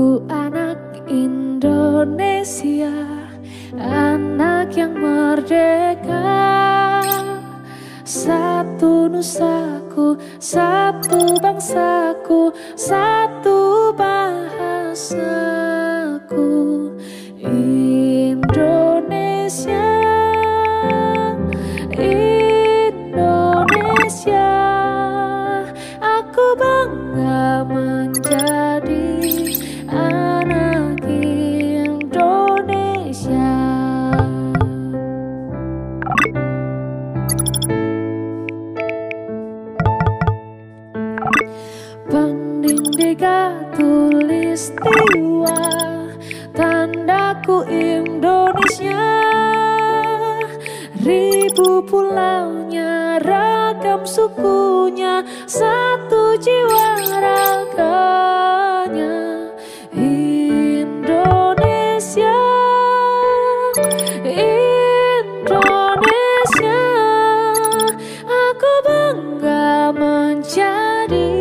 Aku anak Indonesia, anak yang merdeka. Satu nusaku, satu bangsaku, satu bahasaku. Indonesia, Indonesia, aku bangga menjadi anak Indonesia. Pendindika tulistiwa, tandaku Indonesia. Ribu pulaunya, ragam sukunya, satu jiwa raganya. Indonesia, Indonesia, aku bangga menjadi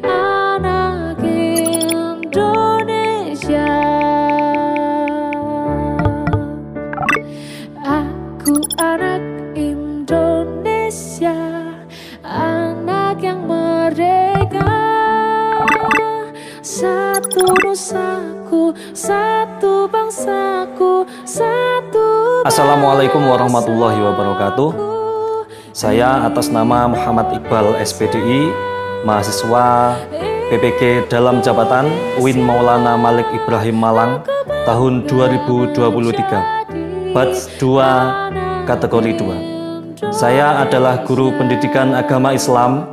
anak Indonesia. Aku anak Indonesia, anak yang merdeka. Satu nusaku, satu bangsaku, satu. Assalamualaikum warahmatullahi wabarakatuh. Saya atas nama Muhammad Iqbal SPDI, mahasiswa PPG dalam jabatan UIN Maulana Malik Ibrahim Malang tahun 2023, batch 2 kategori 2. Saya adalah guru pendidikan agama Islam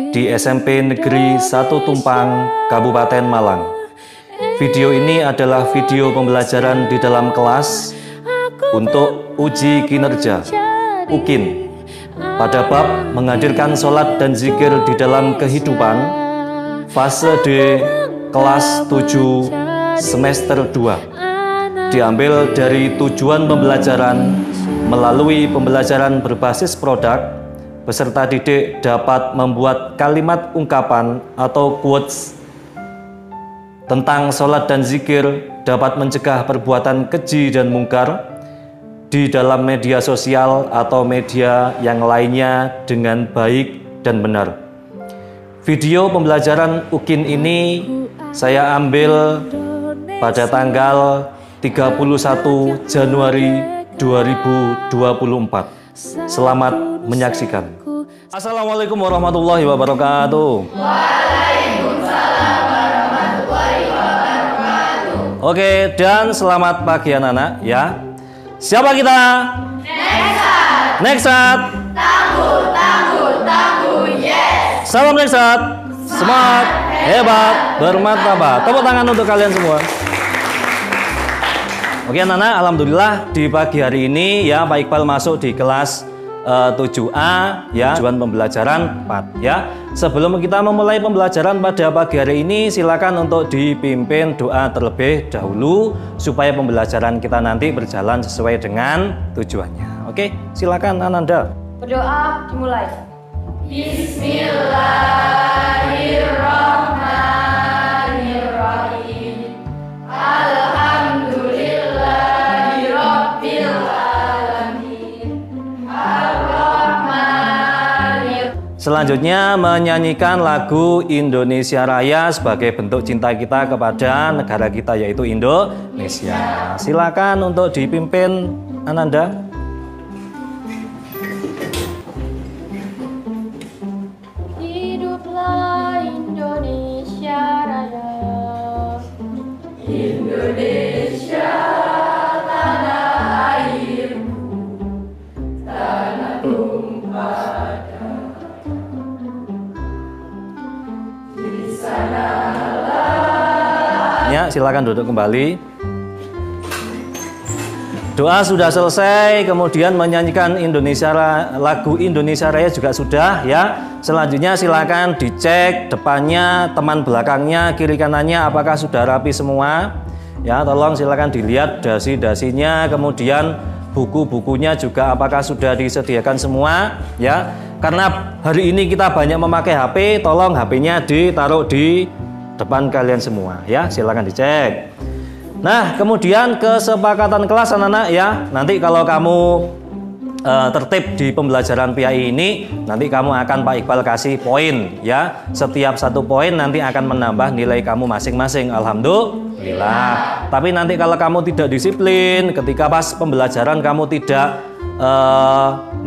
di SMP Negeri 1 Tumpang, Kabupaten Malang. Video ini adalah video pembelajaran di dalam kelas untuk uji kinerja UKIN pada bab menghadirkan sholat dan zikir di dalam kehidupan fase D kelas 7 semester 2. Diambil dari tujuan pembelajaran melalui pembelajaran berbasis produk, peserta didik dapat membuat kalimat ungkapan atau quotes tentang sholat dan zikir dapat mencegah perbuatan keji dan mungkar di dalam media sosial atau media yang lainnya dengan baik dan benar. Video pembelajaran UKIN ini saya ambil pada tanggal 31 Januari 2024. Selamat menyaksikan. Assalamualaikum warahmatullahi wabarakatuh. Waalaikumsalam warahmatullahi wabarakatuh. Oke, dan selamat pagi anak-anak ya. Siapa kita? Neksat. Neksat. Tangguh, tangguh, tangguh, yes. Salam Neksat. Semangat, hebat, bermartabat. Tepuk tangan untuk kalian semua. Oke anak-anak, alhamdulillah di pagi hari ini ya Pak Iqbal masuk di kelas 7A ya, tujuan pembelajaran 4 ya. Sebelum kita memulai pembelajaran pada pagi hari ini, silakan untuk dipimpin doa terlebih dahulu supaya pembelajaran kita nanti berjalan sesuai dengan tujuannya. Oke, silakan Ananda. Berdoa dimulai. Bismillahirrahmanirrahim. Alhamdulillahirabbil alamin. Ar-Rahmanir. Selanjutnya menyanyikan lagu Indonesia Raya sebagai bentuk cinta kita kepada negara kita yaitu Indonesia. Silakan untuk dipimpin Ananda. Hiduplah Indonesia Raya. Indonesia tanah airku, tanah tumpah darah. Di sanalah. Ya, silakan duduk kembali. Doa sudah selesai, kemudian menyanyikan lagu Indonesia Raya juga sudah ya. Selanjutnya silakan dicek depannya, teman belakangnya, kiri kanannya apakah sudah rapi semua. Ya, tolong silakan dilihat dasi-dasinya, kemudian buku-bukunya juga apakah sudah disediakan semua ya. Karena hari ini kita banyak memakai HP, tolong HP-nya ditaruh di depan kalian semua ya, silakan dicek. Nah, kemudian kesepakatan kelas anak-anak ya. Nanti kalau kamu tertib di pembelajaran PAI ini, nanti kamu akan Pak Iqbal kasih poin ya. Setiap 1 poin nanti akan menambah nilai kamu masing-masing. Alhamdulillah. Tapi nanti kalau kamu tidak disiplin, ketika pas pembelajaran kamu tidak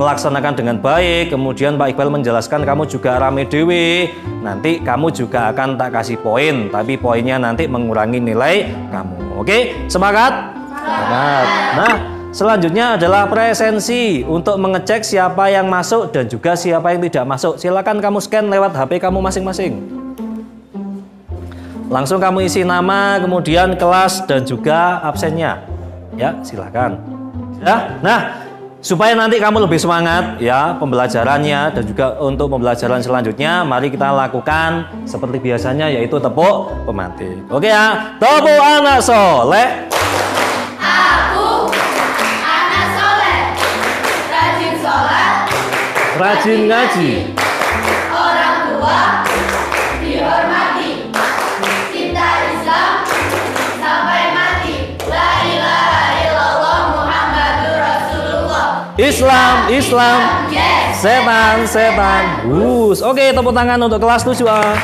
melaksanakan dengan baik, kemudian Pak Iqbal menjelaskan kamu juga rame dewe, nanti kamu juga akan tak kasih poin, tapi poinnya nanti mengurangi nilai kamu. Oke, semangat? Semangat. Nah, selanjutnya adalah presensi untuk mengecek siapa yang masuk dan juga siapa yang tidak masuk. Silakan kamu scan lewat HP kamu masing-masing. Langsung kamu isi nama, kemudian kelas dan juga absennya. Ya, silakan. Ya. Nah, supaya nanti kamu lebih semangat ya pembelajarannya dan juga untuk pembelajaran selanjutnya, mari kita lakukan seperti biasanya, yaitu tepuk pemantik. Oke ya, tepuk anak soleh. Aku anak soleh, rajin sholat, Rajin ngaji, orang tua dihormati, cinta Islam sampai mati, la ilaha illallah Muhammadur Rasulullah. Islam, Yes. setan. Oke, tepuk tangan untuk kelas 7A.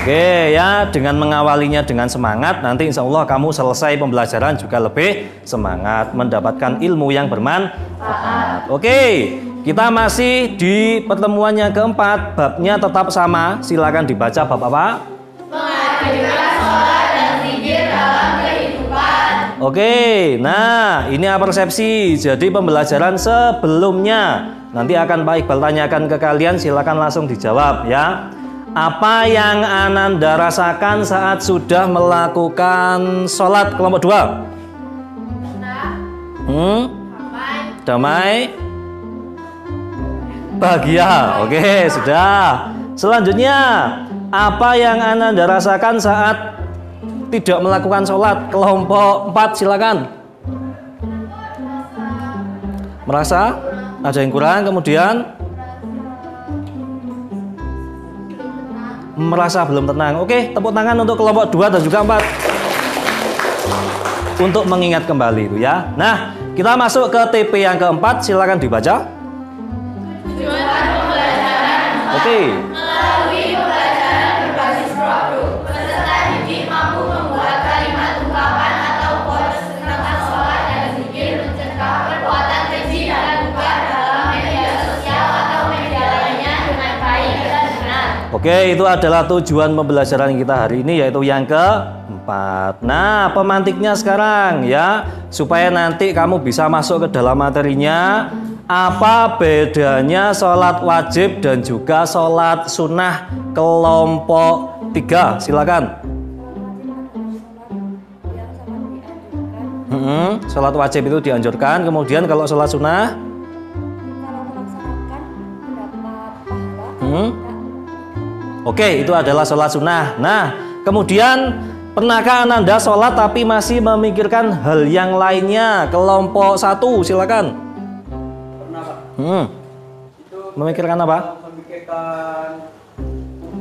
Oke ya, dengan mengawalinya dengan semangat, nanti insya Allah kamu selesai pembelajaran juga lebih semangat, mendapatkan ilmu yang bermanfaat. Oke, kita masih di pertemuan yang keempat, babnya tetap sama. Silakan dibaca bab apa? Menghadirkan sholat dan zikir dalam kehidupan. Oke, nah ini persepsi. Jadi pembelajaran sebelumnya nanti akan Pak Iqbal tanyakan ke kalian, silakan langsung dijawab ya. Apa yang Ananda rasakan saat sudah melakukan sholat kelompok 2? Damai, bahagia. Oke, sudah. Selanjutnya, apa yang Ananda rasakan saat tidak melakukan sholat kelompok 4? Silakan. Merasa ada yang kurang, kemudian merasa belum tenang. Oke, tepuk tangan untuk kelompok 2 dan juga 4 untuk mengingat kembali itu ya. Nah, kita masuk ke TP yang keempat, silakan dibaca. Tujuan pembelajaran Oke. melalui pembelajaran berbasis produk, peserta didik mampu membuat kalimat ungkapan atau quotes tentang sholat dan zikir, mencegah perbuatan keji dan lupa dalam media sosial atau media lainnya dengan baik dan benar. Oke, itu adalah tujuan pembelajaran kita hari ini, yaitu yang keempat. Nah, pemantiknya sekarang ya, supaya nanti kamu bisa masuk ke dalam materinya. Apa bedanya sholat wajib dan juga sholat sunnah kelompok 3? Silakan. Sholat wajib itu dianjurkan, kemudian kalau sholat sunnah Oke, itu adalah sholat sunnah. Nah, kemudian pernahkah Ananda sholat tapi masih memikirkan hal yang lainnya? Kelompok 1, silakan. Pernah, Pak. Itu Memikirkan apa? memikirkan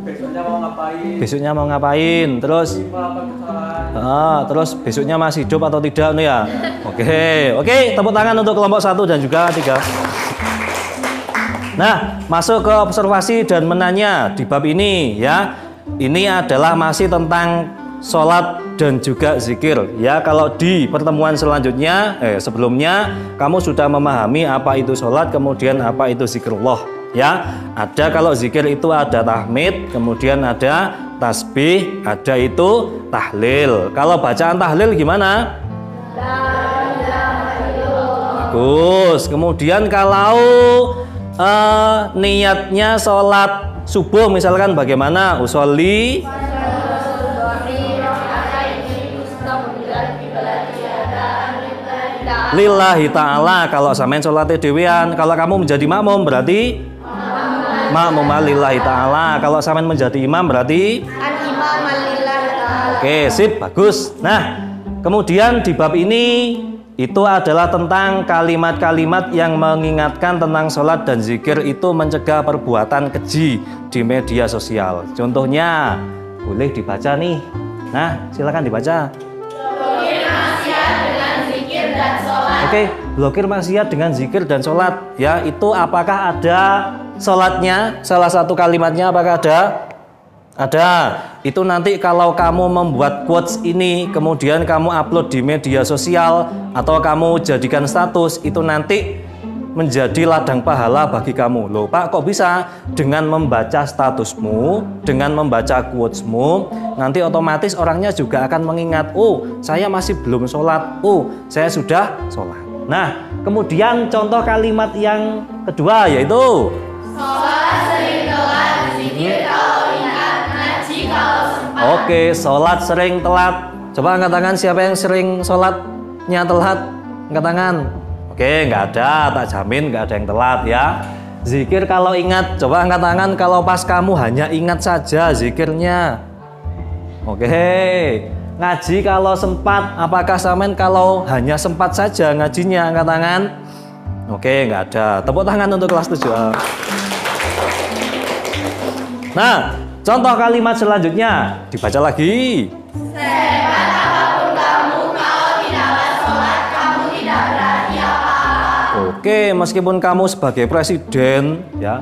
besoknya mau ngapain, Besoknya mau ngapain? Terus, melakukan kesalahan. terus besoknya masih hidup atau tidak nih ya? Oke, tepuk tangan untuk kelompok 1 dan juga 3. Nah, masuk ke observasi dan menanya di bab ini ya. Ini adalah masih tentang sholat dan juga zikir ya. Kalau di pertemuan selanjutnya, sebelumnya kamu sudah memahami apa itu sholat, kemudian apa itu zikrullah ya. Ada kalau zikir itu ada tahmid, kemudian ada tasbih, ada itu tahlil. Kalau bacaan tahlil gimana? Bagus. Kemudian kalau niatnya sholat subuh misalkan bagaimana? Usolli lillahi ta'ala. Kalau samain sholatnya dewean. Kalau kamu menjadi makmum berarti makmum lillahi ta'ala. Kalau samain menjadi imam berarti Al-imam lillahi ta'ala. oke, sip, bagus. Nah, kemudian di bab ini itu adalah tentang kalimat-kalimat yang mengingatkan tentang sholat dan zikir itu mencegah perbuatan keji di media sosial. Contohnya, boleh dibaca nih. Nah, silakan dibaca. Blokir maksiat dengan zikir dan sholat. Oke, blokir maksiat dengan zikir dan sholat. Ya, itu apakah ada sholatnya? Salah satu kalimatnya apakah ada? Ada. Itu nanti kalau kamu membuat quotes ini, kemudian kamu upload di media sosial atau kamu jadikan status, itu nanti menjadi ladang pahala bagi kamu. Loh Pak, kok bisa? Dengan membaca statusmu, dengan membaca quotesmu, nanti otomatis orangnya juga akan mengingat, oh saya masih belum sholat, oh saya sudah sholat. Nah, kemudian contoh kalimat yang kedua yaitu Sholat sering telat, zikir kalau ingat, ngaji kalau sempat. oke, sholat sering telat. Coba angkat tangan siapa yang sering sholatnya telat? Angkat tangan. Oke, nggak ada, tak jamin nggak ada yang telat ya. Zikir kalau ingat, coba angkat tangan kalau pas kamu hanya ingat saja zikirnya. Oke, ngaji kalau sempat, apakah samen kalau hanya sempat saja ngajinya? Angkat tangan. Oke, nggak ada. Tepuk tangan untuk kelas 7A. Nah, contoh kalimat selanjutnya dibaca lagi. Sehebat apapun kamu, kalau tidaklah sholat, kamu tidak berarti apa-apa. Oke, meskipun kamu sebagai presiden, ya,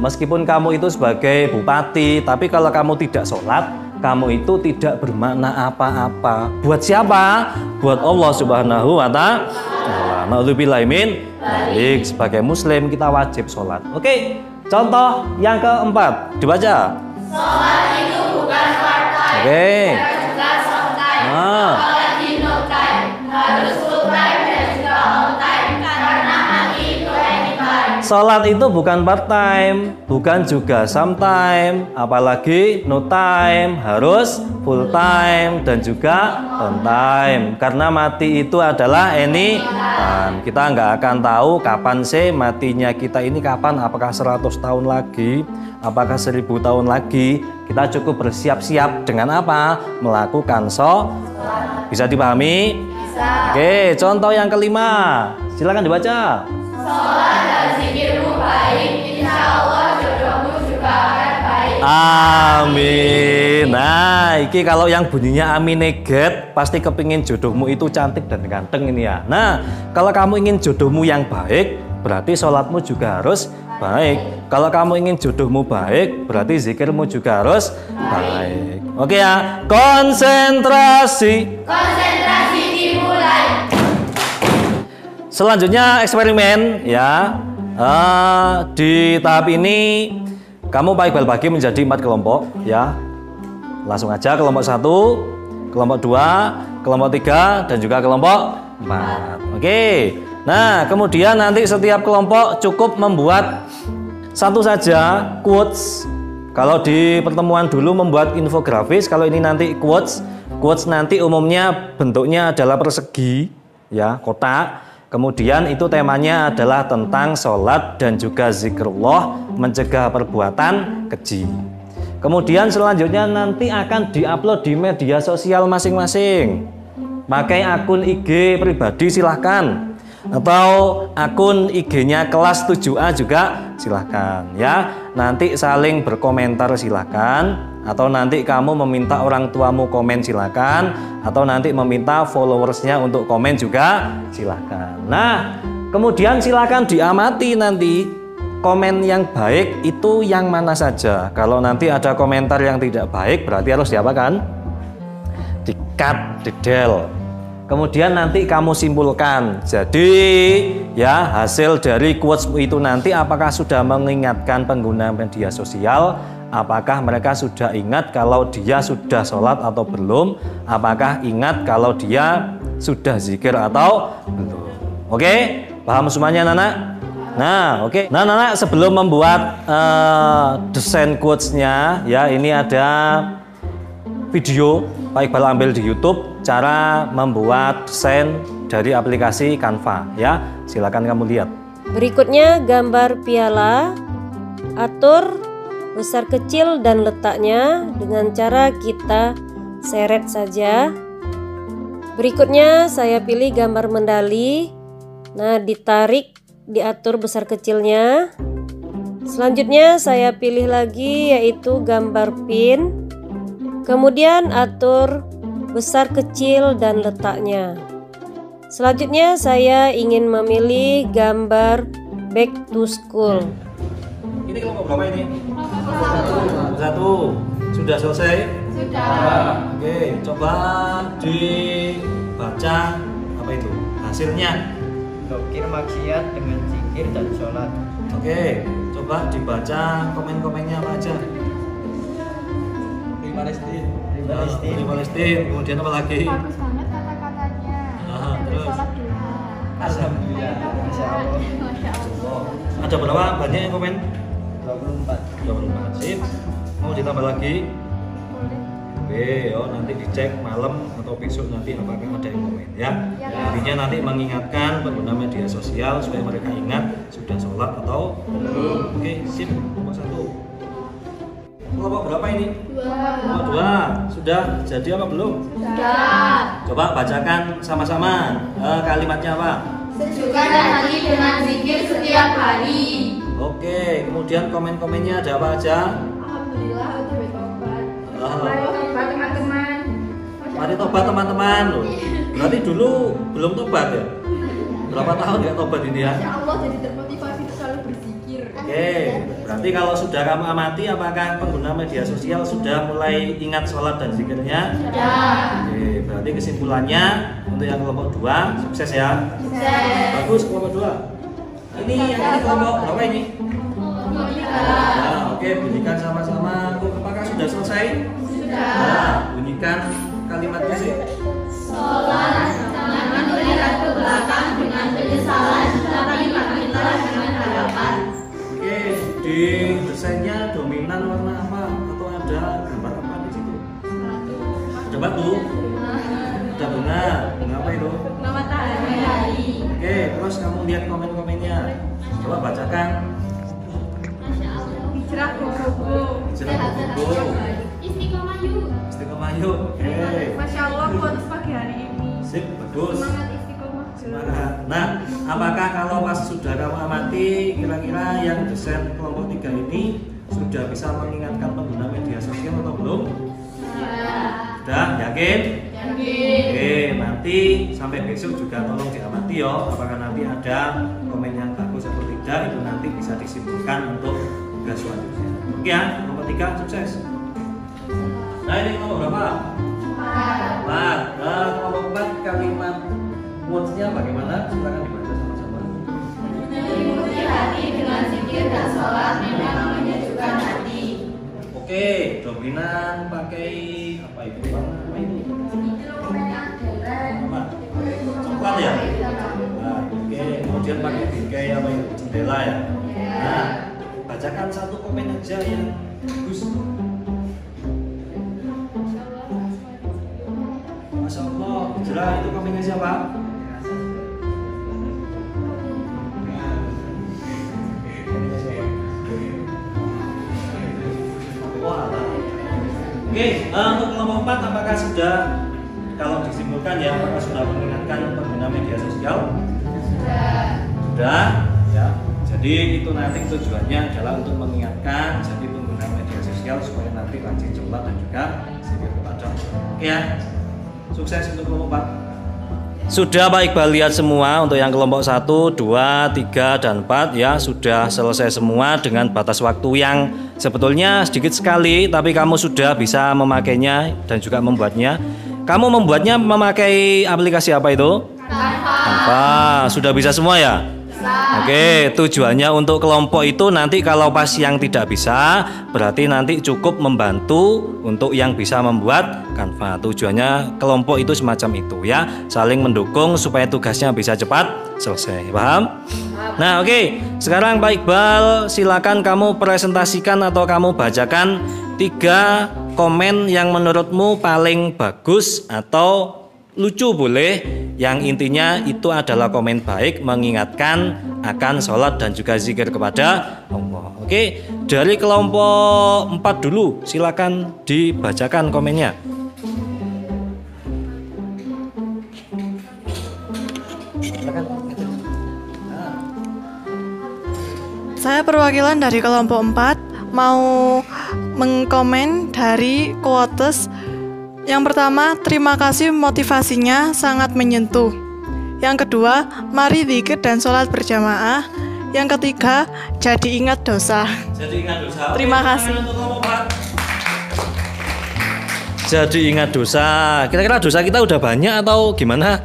meskipun kamu itu sebagai bupati, tapi kalau kamu tidak sholat, kamu itu tidak bermakna apa-apa. Buat siapa? Buat Allah Subhanahu wa Ta'ala. Na'udzubillahi min dzalik. Sebagai Muslim kita wajib sholat. Oke, contoh yang keempat dibaca. Sholat itu bukan part time, Oke. juga soft time. Nah. Apalagi no time, harus full time dan juga on time, karena mati itu anytime. Sholat itu bukan part time, bukan juga sometime, apalagi no time, harus full time dan juga on time. Karena mati itu adalah anytime. Kita nggak akan tahu kapan sih matinya kita ini kapan, apakah 100 tahun lagi, apakah 1000 tahun lagi. Kita cukup bersiap-siap dengan apa? Melakukan sholat. Bisa dipahami? Bisa. Oke, contoh yang kelima. Silakan dibaca. Sholat dan zikirmu baik, insya Allah jodohmu juga akan baik. Amin. Nah, iki kalau yang bunyinya amin neget, pasti kepingin jodohmu itu cantik dan ganteng ini ya. Nah, kalau kamu ingin jodohmu yang baik, berarti sholatmu juga harus baik. Kalau kamu ingin jodohmu baik, berarti zikirmu juga harus baik. Oke ya, konsentrasi. Konsentrasi dimulai. Selanjutnya eksperimen ya. Di tahap ini kamu bagi menjadi 4 kelompok ya. Langsung aja kelompok 1, kelompok 2, kelompok 3 dan juga kelompok 4. Oke. Nah, kemudian nanti setiap kelompok cukup membuat satu saja quotes. Kalau di pertemuan dulu membuat infografis, kalau ini nanti quotes. Quotes nanti umumnya bentuknya adalah persegi ya, kotak. Kemudian itu temanya adalah tentang sholat dan juga zikrullah, mencegah perbuatan keji. Kemudian selanjutnya nanti akan diupload di media sosial masing-masing. Pakai akun IG pribadi silahkan, atau akun IG-nya kelas 7A juga silahkan ya. Nanti saling berkomentar silahkan, atau nanti kamu meminta orang tuamu komen silahkan, atau nanti meminta followersnya untuk komen juga silahkan. Nah, kemudian silahkan diamati nanti komen yang baik itu yang mana saja. Kalau nanti ada komentar yang tidak baik, berarti harus diapakan? Di-cut, di-del. Kemudian nanti kamu simpulkan. Jadi ya, hasil dari quotes itu nanti apakah sudah mengingatkan pengguna media sosial, apakah mereka sudah ingat kalau dia sudah sholat atau belum, apakah ingat kalau dia sudah zikir atau belum. Oke, paham semuanya Nana? Nah, oke. Nah, Nana sebelum membuat desain quotes-nya ya, ini ada video Pak Iqbal ambil di YouTube cara membuat desain dari aplikasi Canva ya. Silakan kamu lihat. Berikutnya gambar piala, atur besar kecil dan letaknya dengan cara kita seret saja. Berikutnya saya pilih gambar medali. Nah, ditarik, diatur besar kecilnya. Selanjutnya saya pilih lagi yaitu gambar pin. Kemudian atur besar kecil dan letaknya. Selanjutnya saya ingin memilih gambar back to school. Ini kelompok berapa ini? Satu. Sudah selesai? Sudah. Oke, coba dibaca apa itu hasilnya. Dokir maksiat dengan zikir dan sholat. Oke, coba dibaca komen-komennya apa aja. Palestina. Kemudian apa lagi? Bagus banget kata-katanya. Terus. Sholat duha. Alhamdulillah. Masya Allah. Masya Allah. Ada berapa banyak yang komen? 24. 24. Sip. Mau ditambah lagi? Oke, nanti dicek malam atau besok nanti apakah ada yang komen ya. Intinya nanti mengingatkan pengguna media sosial supaya mereka ingat sudah sholat atau belum. Oke, sip. Nomor 1. Kelompok berapa ini? 2. 2. Sudah jadi apa belum? Sudah. Coba bacakan sama-sama. Kalimatnya apa? Sejukkan hati dengan zikir setiap hari. Oke, kemudian komen-komennya ada apa aja? Alhamdulillah udah bertobat. Mari tobat teman-teman. Mari tobat teman-teman loh. Berarti dulu belum tobat ya? Berapa tahun nggak tobat ini ya? Ya Allah jadi termotivasi untuk selalu berzikir. Oke, berarti kalau sudah kamu amati apakah pengguna media sosial sudah mulai ingat sholat dan zikirnya? Sudah. Oke, berarti kesimpulannya untuk yang kelompok 2 sukses ya? Sukses. Bagus kelompok 2. Ini yang ini kelompok berapa ini? Nah, oke, bunyikan sama-sama. Apakah sudah selesai? Sudah. Nah, bunyikan kalimatnya sih. Sholat jangan melihat ke belakang dengan penyesalan, tapi bangkitlah dengan harapan. Oke, di desainnya dominan warna apa? Atau ada gambar apa di situ? Ada batu? Ada bunga? Bunga apa itu? Bunga matahari. Oke, terus kamu lihat komen-komennya. Coba bacakan. Hijrah gogo. Hijrah gogo. Istiqomah yuk. Istiqomah yuk. Oke. Masya Allah bonus pagi hari ini. Sip, bagus. Semangat istiqomah. Semangat. Nah, apakah kalau pas sudah kamu amati kira-kira yang desain kelompok 3 ini sudah bisa mengingatkan pengguna media sosial atau belum? Sudah, yakin? Yakin. Oke, nanti sampai besok juga tolong diamati ya. Apakah nanti ada komen yang bagus atau tidak, itu nanti bisa disimpulkan untuk tugas selanjutnya. Oke ya, kelompok 3 sukses. Nah, ini kelompok berapa? 4. Nah, kelompok 4 kalimat quotes-nya bagaimana? Silakan dibaca sama-sama. Menyelimuti hati dengan zikir dan sholat memang menyejukkan hati. Oke, dominan pakai apa itu? Apa itu? Apa? Coklat ya? Nah, oke, kemudian pakai bingkai apa itu? Jendela ya? Nah, bacakan satu komen aja yang bagus. Masya Allah, hijrah itu komennya siapa? Oke, untuk kelompok 4 apakah sudah, kalau disimpulkan ya, apakah sudah mengingatkan pengguna media sosial? Sudah, ya. Jadi itu nanti tujuannya adalah untuk mengingatkan jadi pengguna media sosial supaya nanti rajin sholat dan juga zikir kepada Allah. Oke ya, sukses untuk kelompok 4. Sudah Pak Iqbal lihat semua untuk yang kelompok 1, 2, 3, dan 4 ya, sudah selesai semua dengan batas waktu yang sebetulnya sedikit sekali, tapi kamu sudah bisa memakainya dan juga membuatnya. Kamu membuatnya memakai aplikasi apa itu? Canva. Sudah bisa semua ya? Oke, tujuannya untuk kelompok itu nanti kalau pas yang tidak bisa, berarti nanti cukup membantu untuk yang bisa membuat Canva. Tujuannya kelompok itu semacam itu ya, saling mendukung supaya tugasnya bisa cepat selesai. Paham? Nah, oke. Sekarang Pak Iqbal, silakan kamu presentasikan atau kamu bacakan 3 komen yang menurutmu paling bagus atau lucu boleh, yang intinya itu adalah komen baik mengingatkan akan sholat dan juga zikir kepada Allah. Oke, dari kelompok 4 dulu silakan dibacakan komennya. Saya perwakilan dari kelompok 4 mau mengkomen dari quotes Yang pertama, terima kasih motivasinya sangat menyentuh. Yang kedua, mari zikir dan sholat berjamaah. Yang ketiga, jadi ingat dosa. Jadi ingat dosa. Terima kasih. Jadi ingat dosa. Kira-kira dosa kita udah banyak atau gimana?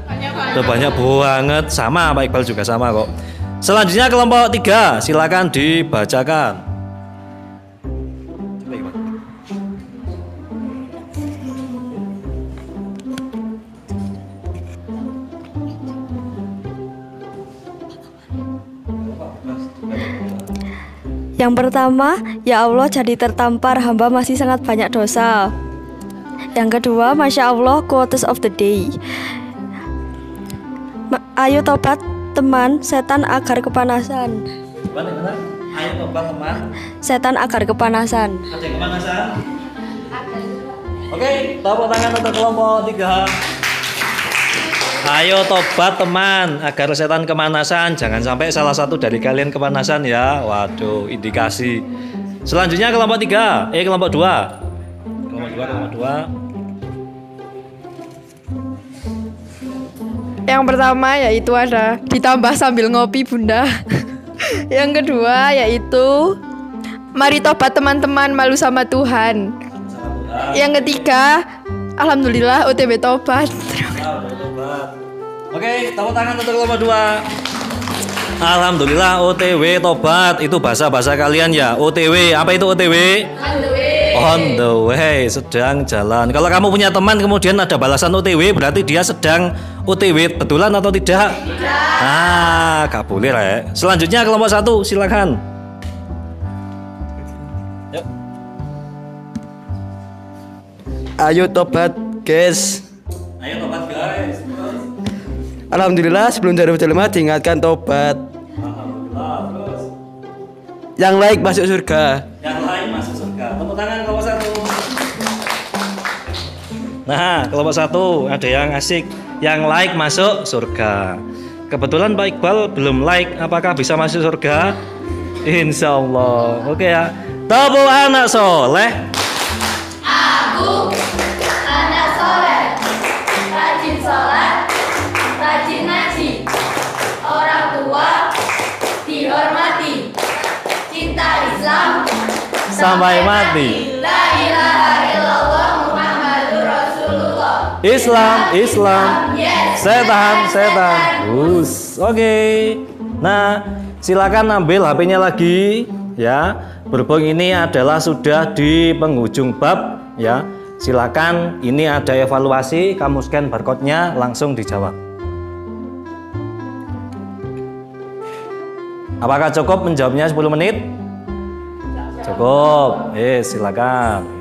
Udah banyak banget. Sama Pak Iqbal juga sama kok. Selanjutnya kelompok 3, silakan dibacakan. Yang pertama, ya Allah jadi tertampar, hamba masih sangat banyak dosa. Yang kedua, Masya Allah, quotes of the day. Ayo tobat teman, setan agar kepanasan. Ayo tobat teman, setan agar kepanasan. ada kepanasan. Oke, tepuk tangan untuk kelompok 3. Ayo tobat teman agar setan kepanasan. Jangan sampai salah satu dari kalian kepanasan ya. Waduh, indikasi. Selanjutnya kelompok 3, kelompok 2. Kelompok 2. Yang pertama yaitu ada ditambah sambil ngopi Bunda. Yang kedua yaitu mari tobat teman-teman, malu sama Tuhan. Yang ketiga, alhamdulillah OTW tobat. Oke, tepuk tangan untuk kelompok 2. Alhamdulillah OTW tobat. Itu bahasa kalian ya. OTW, apa itu OTW? On the way, sedang jalan. Kalau kamu punya teman kemudian ada balasan OTW, berarti dia sedang OTW, betulan atau tidak? Tidak. Gak boleh Rek. Selanjutnya kelompok 1, silakan. Yuk. Ayo tobat, guys. Ayo tobat guys. Alhamdulillah sebelum 2025 diingatkan tobat. Alhamdulillah, terus. Yang like masuk surga. Yang lain masuk surga. Tepuk tangan kelompok 1. Nah, kelompok 1 ada yang asik. Yang like masuk surga. Kebetulan Pak Iqbal belum like. Apakah bisa masuk surga? Insya Allah. Oke ya. Tepuk anak soleh. Aku anak soleh, rajin sholat, rajin ngaji, orang tua dihormati, cinta Islam Sampai mati. La ilaha illallah Muhammadur Rasulullah. Islam. Yes. Setan. Oke. Nah, silakan ambil HP-nya lagi ya. Berhubung ini adalah sudah di penghujung bab ya. Silakan, ini ada evaluasi, kamu scan barcode-nya langsung dijawab. Apakah cukup menjawabnya 10 menit? Cukup. Silakan.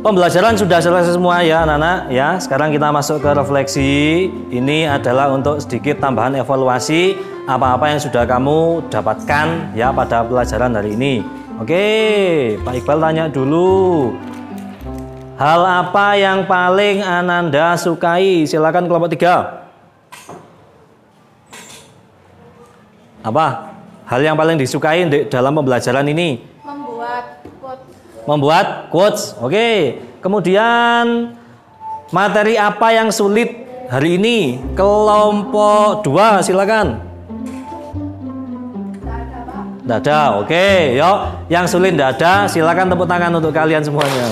Pembelajaran sudah selesai semua ya anak-anak ya. Sekarang kita masuk ke refleksi. Ini adalah untuk sedikit tambahan evaluasi apa-apa yang sudah kamu dapatkan ya pada pelajaran hari ini. Oke, Pak Iqbal tanya dulu. Hal apa yang paling Ananda sukai? Silakan kelompok 3. Apa? Hal yang paling disukai dalam pembelajaran ini? Membuat quotes. Oke. Kemudian materi apa yang sulit hari ini? Kelompok 2 silakan. Tidak ada. Oke, yuk. Yang sulit tidak ada, silakan tepuk tangan untuk kalian semuanya.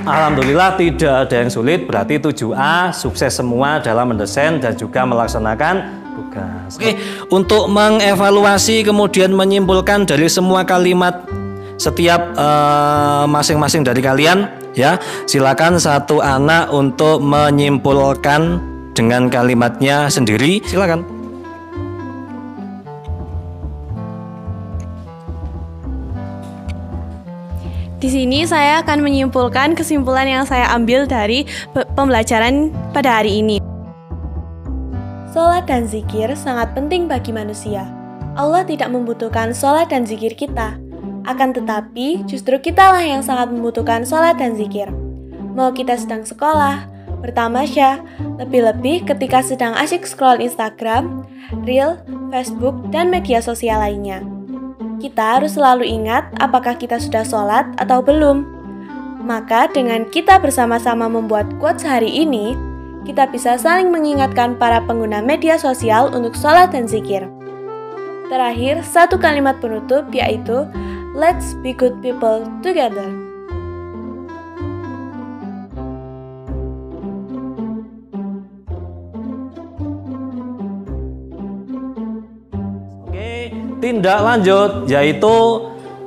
Alhamdulillah tidak ada yang sulit, berarti 7A sukses semua dalam mendesain dan juga melaksanakan tugas. Oke, untuk mengevaluasi kemudian menyimpulkan dari semua kalimat setiap masing-masing dari kalian ya, silakan satu anak untuk menyimpulkan dengan kalimatnya sendiri. Silakan. Di sini saya akan menyimpulkan kesimpulan yang saya ambil dari pembelajaran pada hari ini. Sholat dan zikir sangat penting bagi manusia. Allah tidak membutuhkan sholat dan zikir kita. Akan tetapi, justru kitalah yang sangat membutuhkan sholat dan zikir. Mau kita sedang sekolah, bertamasya, lebih-lebih ketika sedang asyik scroll Instagram, Reel, Facebook, dan media sosial lainnya. Kita harus selalu ingat apakah kita sudah sholat atau belum. Maka dengan kita bersama-sama membuat quotes hari ini, kita bisa saling mengingatkan para pengguna media sosial untuk sholat dan zikir. Terakhir, satu kalimat penutup yaitu, let's be good people together. Tindak lanjut, yaitu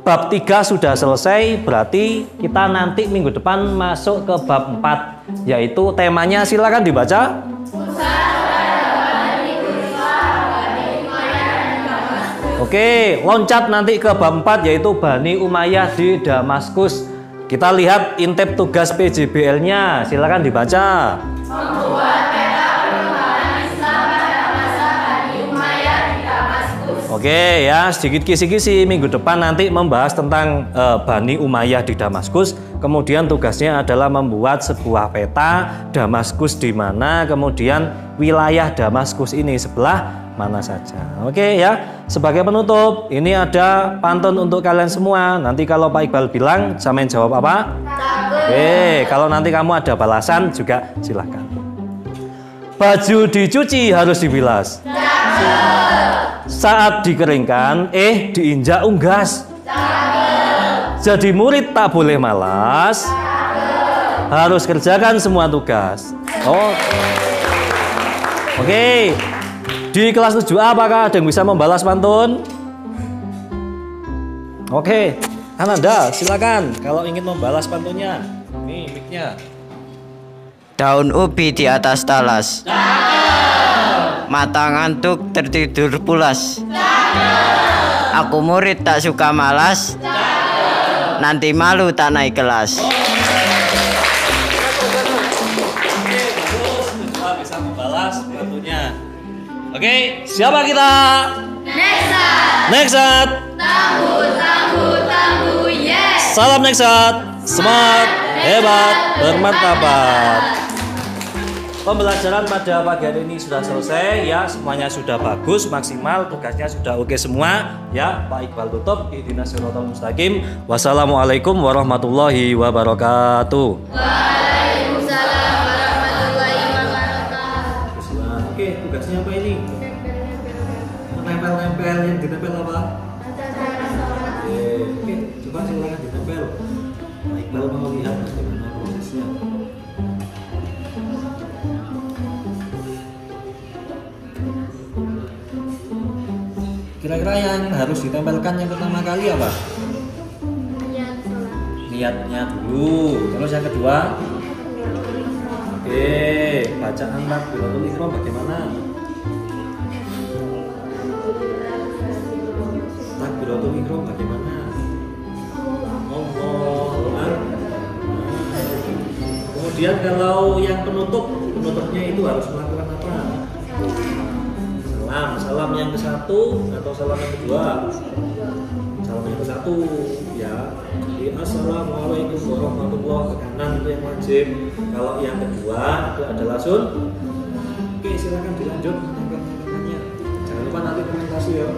bab 3 sudah selesai, berarti kita nanti minggu depan masuk ke bab 4, yaitu temanya silakan dibaca. Oke, loncat nanti ke bab 4 yaitu Bani Umayyah di Damaskus. Kita lihat intip tugas PJBL-nya, silakan dibaca. Oke ya, sedikit kisi-kisi minggu depan nanti membahas tentang Bani Umayyah di Damaskus. Kemudian tugasnya adalah membuat sebuah peta Damaskus di mana, kemudian wilayah Damaskus ini sebelah mana saja. Oke ya, sebagai penutup ini ada pantun untuk kalian semua. Nanti kalau Pak Iqbal bilang, samain jawab apa? Oke, kalau nanti kamu ada balasan juga silakan. Baju dicuci harus dibilas. Saat dikeringkan, diinjak unggas. Jadi murid tak boleh malas. Harus kerjakan semua tugas. Oke. Di kelas 7A apakah ada yang bisa membalas pantun? Oke. Ananda, silakan kalau ingin membalas pantunnya. Nih mic-nya. Daun ubi di atas talas. Mata ngantuk tertidur pulas. Aku murid tak suka malas. Nanti malu tak naik kelas. Bisa membalas pantunnya. Oke, siapa kita? Nexat. Tangguh, yes. Salam Nexat. Smart, hebat, bermartabat. Pembelajaran pada pagi hari ini sudah selesai ya, semuanya sudah bagus, maksimal, tugasnya sudah oke semua ya. Pak Iqbal tutup, ihdinas siratal mustaqim. Wassalamualaikum warahmatullahi wabarakatuh. Waalaikumsalam warahmatullahi wabarakatuh. Oke, tugasnya apa ini? Menempel-nempel, yang ditempel apa? Oke, coba silakan ditempel. Pak Iqbal mau lihat bagaimana prosesnya. Kira-kira yang harus ditempelkan yang pertama kali apa? Niatnya dulu. Terus yang kedua? Oke, bacaan takbiratul ihram bagaimana? Takbiratul ihram bagaimana? Kemudian kalau yang penutupnya itu harus melakukan apa? Salam yang ke satu atau salam yang kedua? Salam yang ke satu ya. Jadi assalamualaikum warahmatullahi wabarakatuh, ke kanan itu yang wajib. Kalau yang kedua itu adalah sun. Oke, silakan dilanjut nempel-nempelnya. Jangan lupa nanti presentasi ya.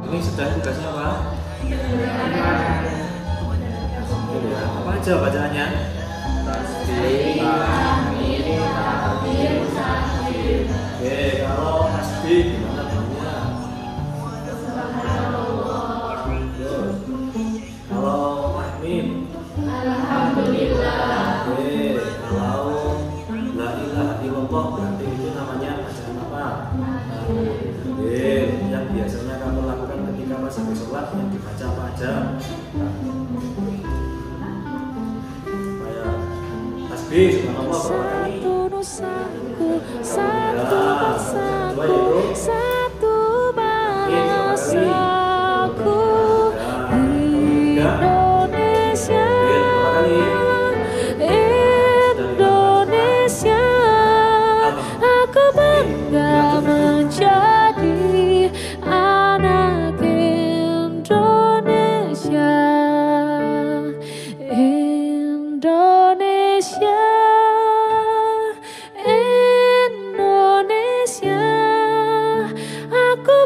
Ini sedang tugasnya apa? Apa aja bacaannya? Tasbih, tahmid, takbir, takbir. Oke, kalau tasbih gimana bunyinya? Kalau tahmid, alhamdulillah. Oke, kalau la ilaha illallah berarti itu namanya selesai sholat yang dibaca apa aja. Supaya tasbih subhanallah berapa kali? Satu bangsaku, satu bangsaku, Indonesia, Indonesia, aku bangga menjadi anak Indonesia, Indonesia. Indonesia, aku